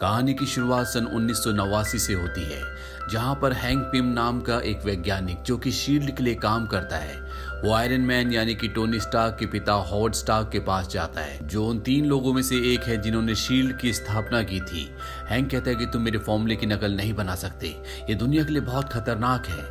कहानी की शुरुआत सन 1989 से होती है, जहां पर हैंक पिम नाम का एक वैज्ञानिक जो कि शील्ड के लिए काम करता है, वो आयरन मैन यानी कि टोनी स्टार्क के पिता हॉवर्ड स्टार्क के पास जाता है, जो उन 3 लोगों में से एक है जिन्होंने शील्ड की स्थापना की थी। हैंक कहता है कि तुम मेरे फॉर्मूले की नकल नहीं बना सकते, ये दुनिया के लिए बहुत खतरनाक है।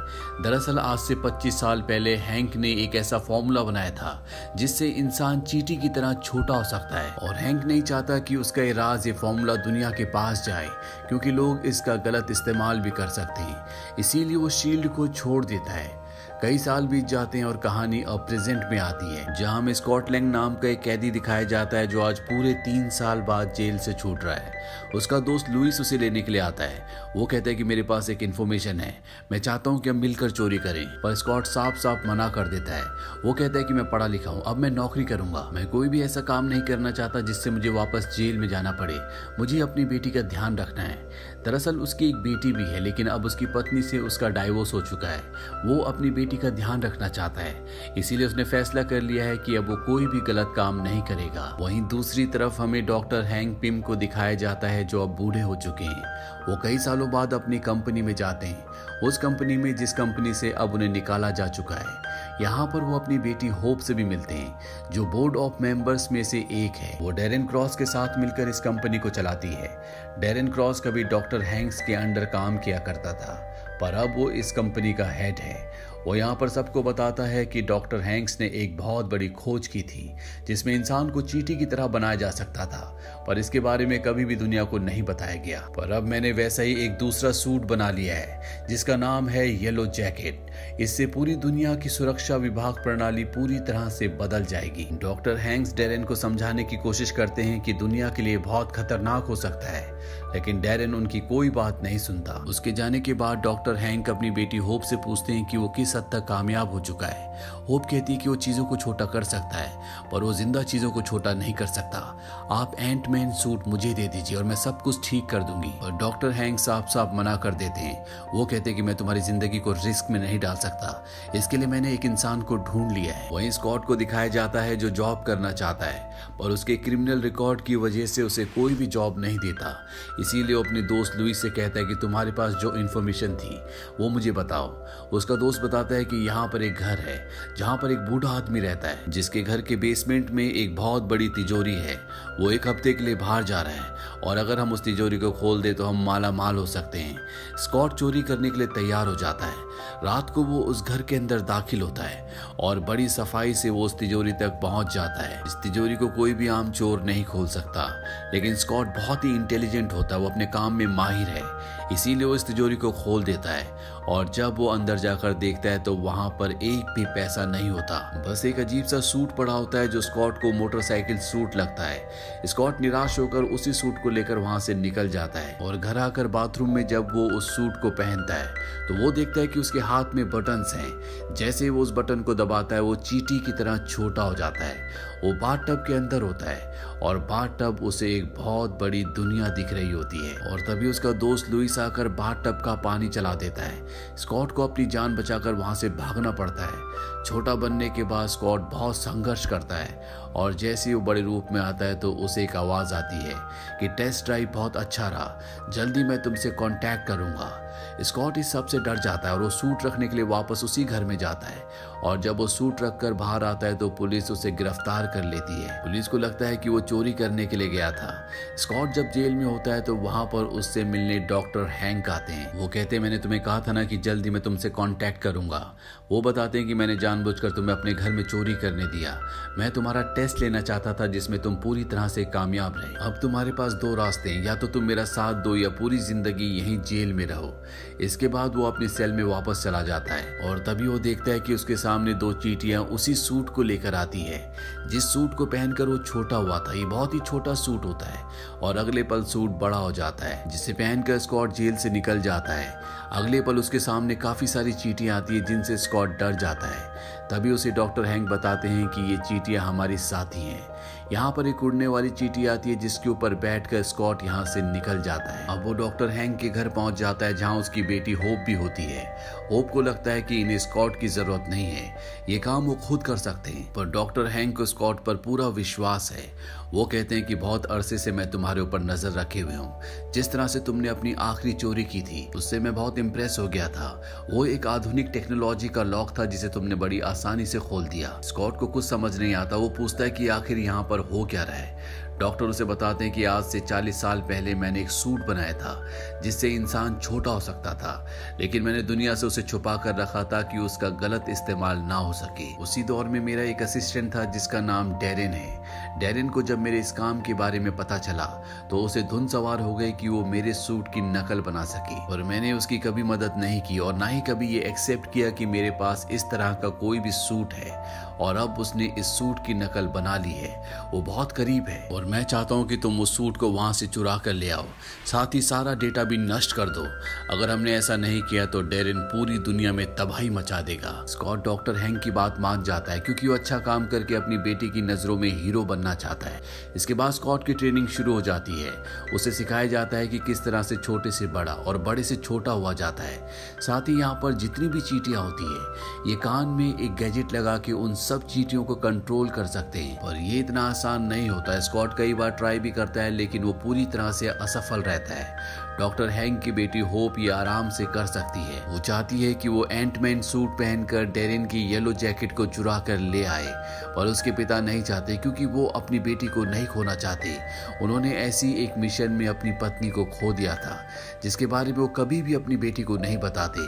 दरअसल आज से 25 साल पहले हैंक ने एक ऐसा फॉर्मूला बनाया था जिससे इंसान चींटी की तरह छोटा हो सकता है, और हैंक नहीं चाहता कि उसका ये राज, ये फॉर्मूला दुनिया के पास जाए, क्योंकि लोग इसका गलत इस्तेमाल भी कर सकते हैं। इसीलिए वो शील्ड को छोड़ देता है। कई साल बीत जाते हैं और कहानी अब प्रेजेंट में आती है, जहां हमें स्कॉट लैंग नाम का एक कैदी दिखाया जाता है जो आज पूरे 3 साल बाद जेल से छूट रहा है। उसका दोस्त लुइस उसे लेने के लिए आता है। वो कहता है कि मेरे पास एक इन्फॉर्मेशन है, मैं चाहता हूँ कि हम मिलकर चोरी करें, पर स्कॉट साफ साफ मना कर देता है। वो कहता है कि मैं पढ़ा लिखा हूँ, अब मैं नौकरी करूंगा, मैं कोई भी ऐसा काम नहीं करना चाहता जिससे मुझे वापस जेल में जाना पड़े, मुझे अपनी बेटी का ध्यान रखना है। दरअसल उसकी एक बेटी भी है, लेकिन अब उसकी पत्नी से उसका डाइवोर्स हो चुका है। वो अपनी बेटी का ध्यान रखना चाहता है, इसीलिए उसने फैसला कर लिया है कि अब वो कोई भी गलत काम नहीं करेगा। वहीं दूसरी तरफ हमें डॉक्टर हैंक पिम को दिखाया जाता है जो अब बूढ़े हो चुके हैं। वो कई सालों बाद अपनी कंपनी में जाते हैं, उस कंपनी में जिस कंपनी से अब उन्हें निकाला जा चुका है। यहाँ पर वो अपनी बेटी होप से भी मिलते हैं, जो बोर्ड ऑफ मेंबर्स में से एक है। वो डैरेन क्रॉस के साथ मिलकर इस कंपनी को चलाती है। डैरेन क्रॉस कभी डॉक्टर हैंक्स के अंडर काम किया करता था, पर अब वो इस कंपनी का हेड है। वो यहाँ पर सबको बताता है कि डॉक्टर हैंक्स ने एक बहुत बड़ी खोज की थी जिसमें इंसान को चींटी की तरह बनाया जा सकता था, पर इसके बारे में कभी भी दुनिया को नहीं बताया गया। पर अब मैंने वैसा ही एक दूसरा सूट बना लिया है जिसका नाम है येलो जैकेट। इससे पूरी दुनिया की सुरक्षा विभाग प्रणाली पूरी तरह से बदल जाएगी। डॉक्टर हैंक्स डैरेन को समझाने की कोशिश करते हैं कि दुनिया के लिए बहुत खतरनाक हो सकता है, लेकिन डैरेन उनकी कोई बात नहीं सुनता। उसके जाने के बाद डॉक्टर हैंक अपनी बेटी होप से पूछते हैं कि वो किस हद तक कामयाब हो चुका है। होप कहती है कि वो चीजों को छोटा कर सकता है, पर वो जिंदा चीजों को छोटा नहीं कर सकता। आप एंटमैन सूट मुझे दे दीजिए और मैं सब कुछ ठीक कर दूंगी। पर डॉक्टर हैंक साफ साफ मना कर देते हैं। वो कहते हैं कि मैं तुम्हारी जिंदगी को रिस्क में नहीं डाल सकता, इसके लिए मैंने एक इंसान को ढूंढ लिया है। वहीं स्कॉट को दिखाया जाता है जो जॉब करना चाहता है, पर उसके क्रिमिनल रिकॉर्ड की वजह से उसे कोई भी जॉब नहीं देता। इसीलिए वो अपने दोस्त लुइस से कहता है कि तुम्हारे पास जो इन्फॉर्मेशन थी वो मुझे बताओ। उसका दोस्त बताता है कि यहाँ पर एक घर है जहाँ पर एक बूढ़ा आदमी रहता है, जिसके घर के बेसमेंट में एक बहुत बड़ी तिजोरी है। वो 1 हफ्ते के लिए बाहर जा रहा है, और अगर हम उस तिजोरी को खोल दे तो हम माला माल हो सकते हैं। स्कॉट चोरी करने के लिए तैयार हो जाता है। रात को वो उस घर के अंदर दाखिल होता है और बड़ी सफाई से वो उस तिजोरी तक पहुंच जाता है। इस तिजोरी को कोई भी आम चोर नहीं खोल सकता, लेकिन स्कॉट बहुत ही इंटेलिजेंट होता है, वो अपने काम में माहिर है, इसीलिए वो इस तिजोरी को खोल देता है। और जब वो अंदर जाकर देखता है तो वहां पर एक भी पैसा नहीं होता, बस एक अजीब सा सूट पड़ा होता है जो स्कॉट को मोटरसाइकिल सूट लगता है। स्कॉट निराश होकर उसी सूट को लेकर वहां से निकल जाता है, और घर आकर बाथरूम में जब वो उस सूट को पहनता है तो वो देखता है कि उसके हाथ में बटन्स हैं। जैसे वो उस बटन को दबाता है वो चींटी की तरह छोटा हो जाता है। वो बाथटब के अंदर होता है और बाथटब उसे एक बहुत बड़ी दुनिया दिख रही होती है, और तभी उसका दोस्त लुइस आकर बाथटब का पानी चला देता है। स्कॉट को अपनी जान बचाकर वहां से भागना पड़ता है। छोटा बनने के बाद स्कॉट बहुत संघर्ष करता है, और जैसे ही वो बड़े रूप में आता है तो उसे एक आवाज आती है कि टेस्ट ड्राइव बहुत अच्छा रहा, जल्दी मैं तुमसे कांटेक्ट करूंगा। स्कॉट इस सब से डर जाता है और वो सूट रखने के लिए वापस उसी घर में जाता है, और जब वो सूट रखकर बाहर आता है तो पुलिस उसे गिरफ्तार कर लेती है। पुलिस को लगता है कि वो चोरी करने के लिए गया था। स्कॉट जब जेल में होता है तो वहां पर उससे मिलने डॉक्टर हैंक आते हैं। वो कहते हैं मैंने तुम्हें कहा था ना कि जल्दी मैं तुमसे कांटेक्ट करूंगा। वो बताते हैं कि मैंने जानबूझकर तुम्हें अपने घर में चोरी करने दिया, मैं तुम्हारा टेस्ट लेना चाहता था जिसमें तुम पूरी तरह से कामयाब रहे। अब तुम्हारे पास 2 रास्ते हैं, या तो तुम मेरा साथ दो या पूरी जिंदगी यहीं जेल में रहो। इसके बाद वो अपनी सेल में वापस चला जाता है, और तभी वो देखता है कि उसके सामने 2 चींटियां उसी सूट को लेकर आती है जिस सूट को पहनकर वो छोटा हुआ था। ये बहुत ही छोटा सूट होता है, और अगले पल सूट बड़ा हो जाता है, जिसे पहनकर स्कॉट जेल से निकल जाता है। अगले पल उसके सामने काफी सारी चींटियां आती है जिनसे स्कॉट डर जाता है। तभी उसे डॉक्टर हैंक बताते हैं कि ये चींटियां हमारी साथी हैं, यहाँ पर एक उड़ने वाली चींटी आती है जिसके ऊपर बैठकर स्कॉट यहाँ से निकल जाता है। अब वो डॉक्टर हैंक के घर पहुंच जाता है जहाँ उसकी बेटी होप भी होती है। होप को लगता है कि इन्हें स्कॉट की जरूरत नहीं है, ये काम वो खुद कर सकते हैं, पर डॉक्टर हैंक को स्कॉट पर पूरा विश्वास है। वो कहते हैं कि बहुत अरसे से मैं तुम्हारे ऊपर नजर रखे हुए हूँ, जिस तरह से तुमने अपनी आखिरी चोरी की थी उससे मैं बहुत इम्प्रेस हो गया था। वो एक आधुनिक टेक्नोलॉजी का लॉक था जिसे तुमने बड़ी आसानी से खोल दिया। स्कॉट को कुछ समझ नहीं आता, वो पूछता है कि आखिर यहाँ पर हो क्या रहा है। डॉक्टर उसे बताते हैं कि आज से 40 साल पहले मैंने एक सूट बनाया था जिससे इंसान छोटा हो सकता था, लेकिन मैंने दुनिया से उसे छुपा कर रखा था कि उसका गलत इस्तेमाल ना हो सके। उसी दौर में मेरा एक असिस्टेंट था जिसका नाम डेरेन है। डेरेन को जब मेरे इस काम के बारे में पता चला तो उसे धुन सवार हो गई कि वो मेरे सूट की नकल बना सके, और मैंने उसकी कभी मदद नहीं की और ना ही कभी ये एक्सेप्ट किया कि मेरे पास इस तरह का कोई भी सूट है, और अब उसने इस सूट की नकल बना ली है। वो बहुत करीब है और मैं चाहता हूँ कि तुम उस सूट को वहां से चुरा कर ले आओ, साथ ही सारा डेटा भी नष्ट कर दो। अगर हमने ऐसा नहीं किया तो डेरेन पूरी दुनिया में तबाही मचा देगा। स्कॉट डॉक्टर हैंक की बात मान जाता है क्योंकि वो अच्छा काम करके अपनी बेटी की नजरों में हीरो बनना चाहता है। इसके बाद स्कॉट की ट्रेनिंग शुरू हो जाती है। उसे सिखाया जाता है कि किस तरह से छोटे से बड़ा और बड़े से छोटा हुआ जाता है। साथ ही यहाँ पर जितनी भी चींटियां होती है ये कान में एक गैजेट लगा के उन सब चींटियों को कंट्रोल कर सकते हैं, और ये इतना आसान नहीं होता है। स्कॉट कई बार ट्राई भी करता है लेकिन वो पूरी तरह से असफल रहता है। डॉक्टर हैंक की बेटी होप ये आराम से कर सकती है। वो चाहती है कि वो एंटमैन सूट पहनकर डेरेन की येलो जैकेट को चुरा कर ले आए, पर उसके पिता नहीं चाहते क्योंकि वो अपनी बेटी को नहीं खोना चाहते। उन्होंने ऐसी एक मिशन में अपनी पत्नी को खो दिया था जिसके बारे में वो कभी भी अपनी बेटी को नहीं बताते,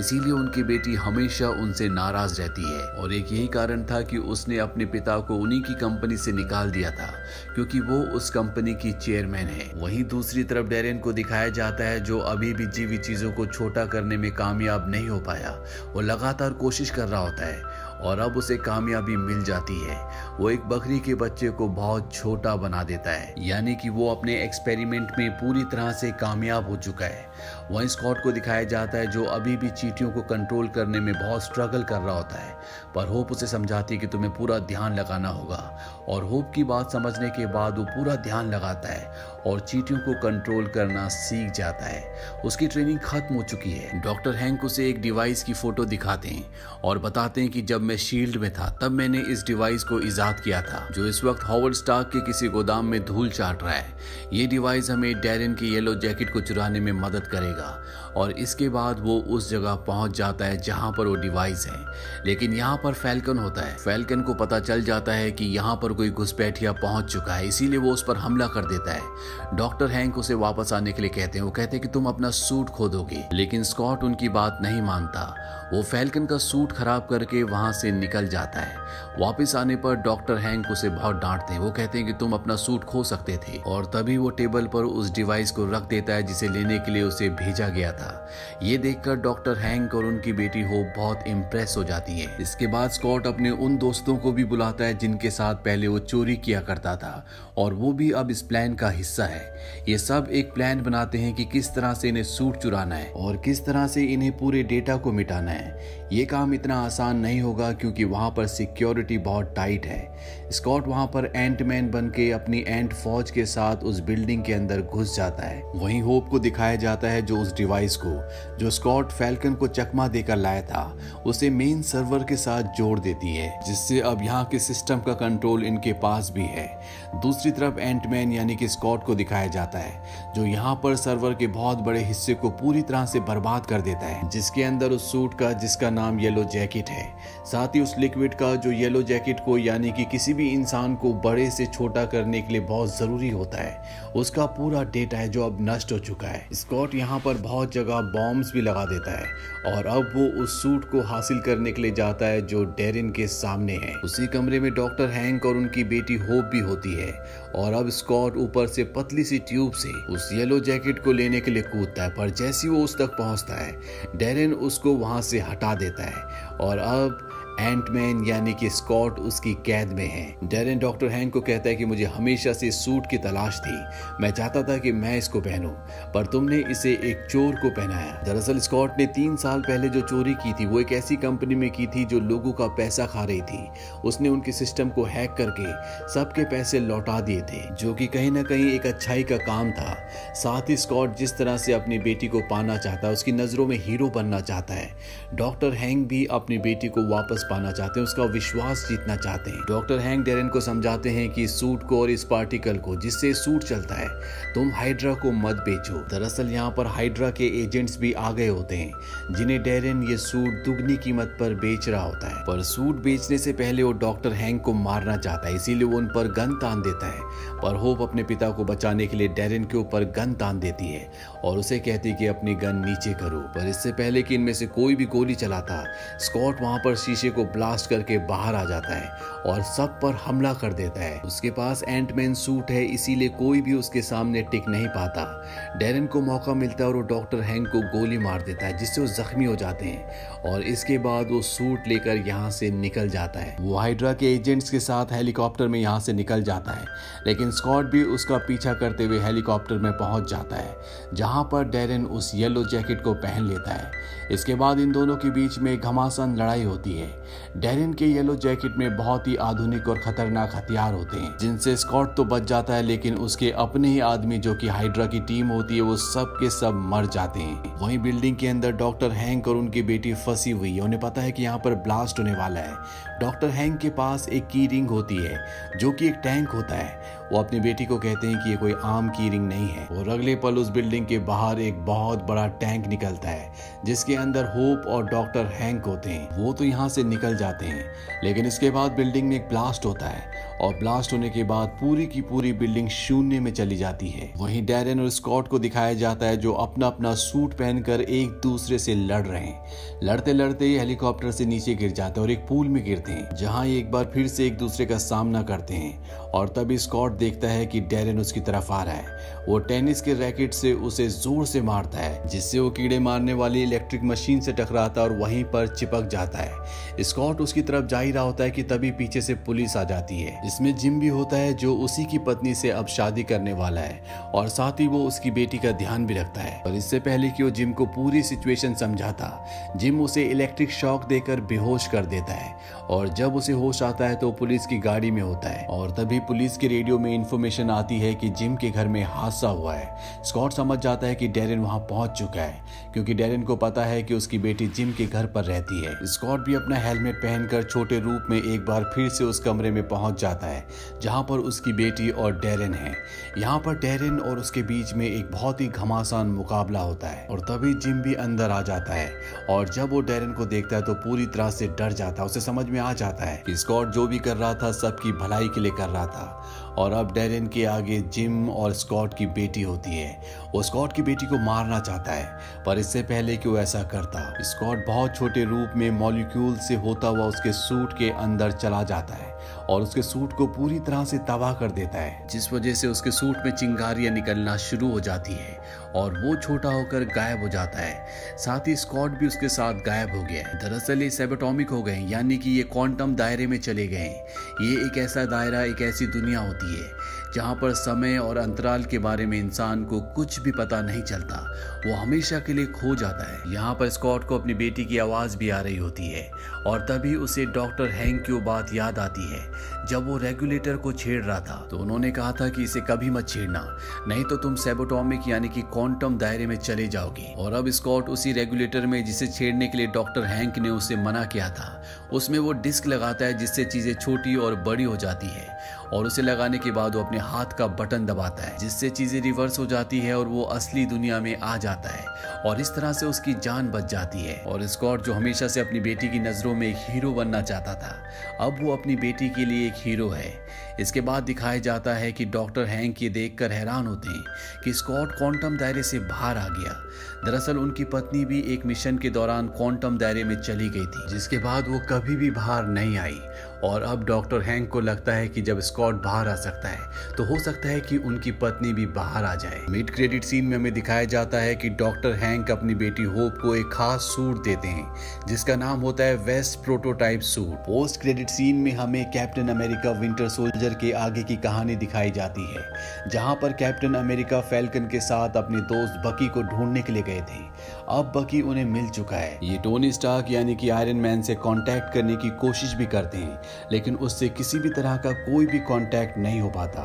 इसीलिए उनकी बेटी हमेशा उनसे नाराज रहती है। और एक यही कारण था कि उसने अपने पिता को उन्हीं की कंपनी से निकाल दिया था क्योंकि वो उस कंपनी की चेयरमैन है। वहीं दूसरी तरफ डेरेन को दिखाया जाता है जो अभी भी जीवित चीजों को छोटा करने में कामयाब नहीं हो पाया। वो लगातार कोशिश कर रहा होता है और अब उसे कामयाबी मिल जाती है। वो एक बकरी के बच्चे को बहुत छोटा बना देता है, यानी कि वो अपने एक्सपेरिमेंट में पूरी तरह से कामयाब हो चुका है। वहीं स्कॉट को दिखाया जाता है जो अभी भी चींटियों को कंट्रोल करने में बहुत स्ट्रगल कर रहा होता है, पर होप उसे समझाती है कि तुम्हें पूरा ध्यान लगाना होगा, और होप की बात समझने के बाद वो पूरा ध्यान लगाता है और चींटियों को कंट्रोल करना सीख जाता है। उसकी ट्रेनिंग खत्म हो चुकी है। डॉक्टर हैंक उसे एक डिवाइस की फोटो दिखाते हैं और बताते हैं कि जब मैं शील्ड में था तब मैंने इस डिवाइस को इजाद किया था जो इस वक्त हॉवर्ड स्टार्क के किसी गोदाम में धूल चाट रहा है। ये डिवाइस हमें डेरेन की येलो जैकेट को चुराने में मदद करेगा, और इसके बाद वो उस जगह पहुंच जाता है जहां पर वो डिवाइस है। लेकिन यहाँ पर फैल्कन होता है। फैल्कन को पता चल जाता है कि यहाँ पर कोई घुसपैठिया पहुंच चुका है, इसीलिए वो उस पर हमला कर देता है। डॉक्टर हैंक उसे वापस आने के लिए कहते हैं। वो कहते हैं कि तुम अपना सूट खो दोगे, लेकिन स्कॉट उनकी बात नहीं मानता। वो फैल्कन का सूट खराब करके वहां से निकल जाता है। वापस आने पर डॉक्टर हैंक उसे बहुत डांटते हैं। वो कहते हैं कि तुम अपना सूट खो सकते थे, और तभी वो टेबल पर उस डिवाइस को रख देता है जिसे लेने के लिए उसे भेजा गया था। ये देखकर डॉक्टर हैंक और उनकी बेटी होप बहुत इम्प्रेस हो जाती है। इसके बाद स्कॉट अपने उन दोस्तों को भी बुलाता है जिनके साथ पहले वो चोरी किया करता था, और वो भी अब इस प्लान का हिस्सा है। ये सब एक प्लान बनाते हैं कि किस तरह से इन्हें सूट चुराना है और किस तरह से इन्हें पूरे डेटा को मिटाना है। ये काम इतना आसान नहीं होगा क्योंकि वहां पर सिक्योरिटी बहुत टाइट है। स्कॉट वहां पर एंटमैन बन के अपनी एंट फौज के साथ उस बिल्डिंग के अंदर घुस जाता है। वहीं होप को दिखाया जाता है जो उस डिवाइस को जो स्कॉट फैल्कन को चकमा देकर लाया था उसे मेन सर्वर के साथ जोड़ देती है, जिससे अब यहाँ के सिस्टम का कंट्रोल इनके पास भी है। दूसरी तरफ एंटमैन यानी कि स्कॉट को दिखाया जाता है जो यहाँ पर सर्वर के बहुत बड़े हिस्से को पूरी तरह से बर्बाद कर देता है, जिसके अंदर उस सूट का जिसका नाम येलो जैकेट है, साथ ही उस लिक्विड का जो येलो जैकेट को यानी कि किसी भी इंसान को बड़े से छोटा करने के लिए बहुत जरूरी होता है, उसका पूरा डेटा है जो अब नष्ट हो चुका है। स्कॉट यहाँ पर बहुत जगह बॉम्ब्स भी लगा देता है और अब वो उस सूट को हासिल करने के लिए जाता है जो डेरेन के सामने है। उसी कमरे में डॉक्टर हैंक और उनकी बेटी होप भी होती है, और अब स्कॉट ऊपर से पतली सी ट्यूब से उस येलो जैकेट को लेने के लिए कूदता है, पर जैसे वो उस तक पहुंचता है डेरेन उसको वहां से हटा देता है, और अब एंटमैन यानी कि स्कॉट उसकी कैद में है। डेरेन डॉक्टर हैंक को कहता है कि मुझे हमेशा से सूट की तलाश थी, मैं चाहता था कि मैं इसको पहनूं, पर तुमने इसे एक चोर को पहनाया। दरअसल स्कॉट ने 3 साल पहले जो चोरी की थी वो एक ऐसी कंपनी में की थी जो लोगों का पैसा खा रही थी। उसने उनके सिस्टम को हैक करके सबके पैसे लौटा दिए थे, जो कि कहीं ना कहीं एक अच्छाई का काम था। साथ ही स्कॉट जिस तरह से अपनी बेटी को पाना चाहता है, उसकी नजरों में हीरो बनना चाहता है, डॉक्टर हैंक भी अपनी बेटी को वापस पाना चाहते हैं, उसका विश्वास जीतना चाहते हैं। डॉक्टर हैंक डेरेन को समझाते हैं कि इस सूट को और इस पार्टिकल को जिससे सूट चलता है तुम हाइड्रा को मत बेचो। दरअसल यहाँ पर हाइड्रा के एजेंट्स भी आ गए होते हैं जिन्हें डेरेन ये सूट दुगनी कीमत पर बेच रहा होता है, पर सूट बेचने से पहले वो डॉक्टर हैंक को मारना चाहता है, इसीलिए वो उन पर गन तान देता है। पर होप अपने पिता को बचाने के लिए डेरेन के ऊपर गन तान देती है और उसे कहती है कि अपनी गन नीचे करो। पर इससे पहले कि इनमें से कोई भी गोली चलाता, स्कॉट वहां पर शीशे को ब्लास्ट करके बाहर आ जाता है और सब पर हमला कर देता है। उसके पास एंटमैन सूट है, इसीलिए कोई भी उसके सामने टिक नहीं पाता। डेरेन को मौका मिलता है और वो डॉक्टर हैंक को गोली मार देता है, जिससे वो जख्मी हो जाते हैं और इसके बाद वो सूट लेकर यहाँ से निकल जाता है। वो हाइड्रा के एजेंट्स के साथ हेलीकॉप्टर में यहाँ से निकल जाता है, लेकिन स्कॉट भी उसका पीछा करते हुए हेलीकॉप्टर में पहुंच जाता है, जहां पर डेरेन उस येलो जैकेट को पहन लेता है। इसके बाद इन दोनों के बीच में घमासान लड़ाई होती है। डेरेन के येलो जैकेट में बहुत ही आधुनिक और खतरनाक हथियार होते हैं, जिनसे स्कॉट तो बच जाता है, लेकिन उसके अपने ही आदमी जो कि हाइड्रा की टीम होती है वो सब के सब मर जाते हैं। वहीं बिल्डिंग के अंदर डॉक्टर हैंक और उनकी बेटी फंसी हुई है, उन्हें पता है कि यहाँ पर ब्लास्ट होने वाला है। डॉक्टर हैंक के पास एक की रिंग होती है जो कि एक टैंक होता है। वो अपनी बेटी को कहते हैं कि ये कोई आम की रिंग नहीं है। और अगले पल उस बिल्डिंग के बाहर एक बहुत बड़ा टैंक निकलता है, जिसके अंदर होप और डॉक्टर हैंक होते हैं। वो तो यहाँ से निकल जाते हैं, लेकिन इसके बाद बिल्डिंग में एक ब्लास्ट होता है और ब्लास्ट होने के बाद पूरी की पूरी बिल्डिंग शून्य में चली जाती है। वहीं डेरेन और स्कॉट को दिखाया जाता है जो अपना अपना सूट पहनकर एक दूसरे से लड़ रहे हैं। लड़ते लड़ते ये हेलीकॉप्टर से नीचे गिर जाते हैं और एक पूल में गिरते हैं, जहां ये एक बार फिर से एक दूसरे का सामना करते हैं। और तभी स्कॉट देखता है कि डेरेन उसकी तरफ आ रहा है। वो टेनिस के रैकेट से उसे जोर से मारता है, जिससे वो कीड़े मारने वाली इलेक्ट्रिक मशीन से टकराता है और वहीं पर चिपक जाता है। स्कॉट उसकी तरफ जा ही रहा होता है कि तभी पीछे से पुलिस आ जाती है। इसमें जिम भी होता है, जो उसी की पत्नी से अब शादी करने वाला है और साथ ही वो उसकी बेटी का ध्यान भी रखता है। पर इससे पहले कि वो जिम को पूरी सिचुएशन समझाता, जिम उसे इलेक्ट्रिक शॉक देकर बेहोश कर देता है और जब उसे होश आता है तो पुलिस की गाड़ी में होता है और तभी पुलिस के रेडियो में इंफॉर्मेशन आती है कि जिम के घर में हादसा हुआ है। स्कॉट समझ जाता है कि डेरेन वहां पहुंच चुका है, क्योंकि डेरेन को पता है कि उसकी बेटी जिम के घर पर रहती है। स्कॉट भी अपना हेलमेट पहनकर छोटे रूप में एक बार फिर से उस कमरे में पहुंच जाता है जहां पर उसकी बेटी और डेरेन है। यहाँ पर डेरेन और उसके बीच में एक बहुत ही घमासान मुकाबला होता है और तभी जिम भी अंदर आ जाता है और जब वो डेरेन को देखता है तो पूरी तरह से डर जाता है। उसे समझ में आ जाता है कि स्कॉट जो भी कर रहा था सबकी भलाई के लिए कर रहा था और अब डेरेन के आगे जिम और स्कॉट की बेटी होती है। वो स्कॉट की बेटी को मारना चाहता है, पर इससे पहले कि वो ऐसा करता, स्कॉट बहुत छोटे रूप में मॉलिक्यूल से होता हुआ उसके सूट के अंदर चला जाता है और उसके सूट को पूरी तरह से तबाह कर देता है, जिस वजह से उसके सूट में चिंगारियां निकलना शुरू हो जाती है और वो छोटा होकर गायब हो जाता है। साथ ही स्कॉट भी उसके साथ गायब हो गया है। दरअसल ये सबएटॉमिक हो गए, यानी कि ये क्वांटम दायरे में चले गए। ये एक ऐसा दायरा, एक ऐसी दुनिया होती है जहाँ पर समय और अंतराल के बारे में इंसान को कुछ भी पता नहीं चलता, वो हमेशा के लिए खो जाता है। यहाँ पर स्कॉट को अपनी बेटी की आवाज भी आ रही होती है और तभी उसे डॉक्टर हैंक की वो बात याद आती है। जब वो रेगुलेटर को छेड़ रहा था तो उन्होंने कहा था कि इसे कभी मत छेड़ना, नहीं तो तुम सबएटॉमिक यानी कि क्वांटम दायरे में चले जाओगे। और अब स्कॉट उसी रेगुलेटर में जिसे छेड़ने के लिए डॉक्टर हैंक ने उसे मना किया था, उसमें वो डिस्क लगाता है जिससे चीजें छोटी और बड़ी हो जाती है और उसे लगाने के बाद वो अपने हाथ का बटन दबाता है, जिससे चीजें रिवर्स हो जाती है और वो असली दुनिया में आ जाता है और इस तरह से उसकी जान बच जाती है। और स्कॉट जो हमेशा से अपनी बेटी की नजरों में एक हीरो बनना चाहता था, अब वो अपनी बेटी के लिए एक हीरो है। इसके बाद दिखाया जाता है कि डॉक्टर हैंक ये देखकर हैरान होते हैं कि स्कॉट क्वांटम दायरे से बाहर आ गया। दरअसल उनकी पत्नी भी एक मिशन के दौरान क्वांटम दायरे में चली गई थी, जिसके बाद वो कभी भी बाहर नहीं आई। और अब डॉक्टर हैंक को लगता है कि जब स्कॉट बाहर आ सकता है तो हो सकता है कि उनकी पत्नी भी बाहर आ जाए। मिड क्रेडिट सीन में हमें दिखाया जाता है कि डॉक्टर हैंक अपनी बेटी होप को एक खास सूट देते हैं जिसका नाम होता है west prototype suit. Post credit scene में हमें कैप्टन अमेरिका विंटर सोल्जर के आगे की कहानी दिखाई जाती है, जहां पर कैप्टन अमेरिका फैल्कन के साथ अपने दोस्त बकी को ढूंढने के लिए गए थे। अब बकी उन्हें मिल चुका है। ये टोनी स्टार्क यानी कि आयरन मैन से कांटेक्ट करने की कोशिश भी करते हैं, लेकिन उससे किसी भी तरह का कोई भी कांटेक्ट नहीं हो पाता।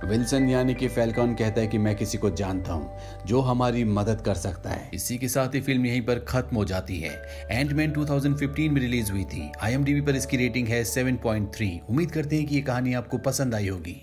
विल्सन यानी कि फैल्कन कहता है कि मैं किसी को जानता हूं जो हमारी मदद कर सकता है। इसी के साथ ही फिल्म यहीं पर खत्म हो जाती है। एंटमैन 2015 में रिलीज हुई थी। IMDb पर इसकी रेटिंग है 7.3। उम्मीद करते हैं कि ये कहानी आपको पसंद आई होगी।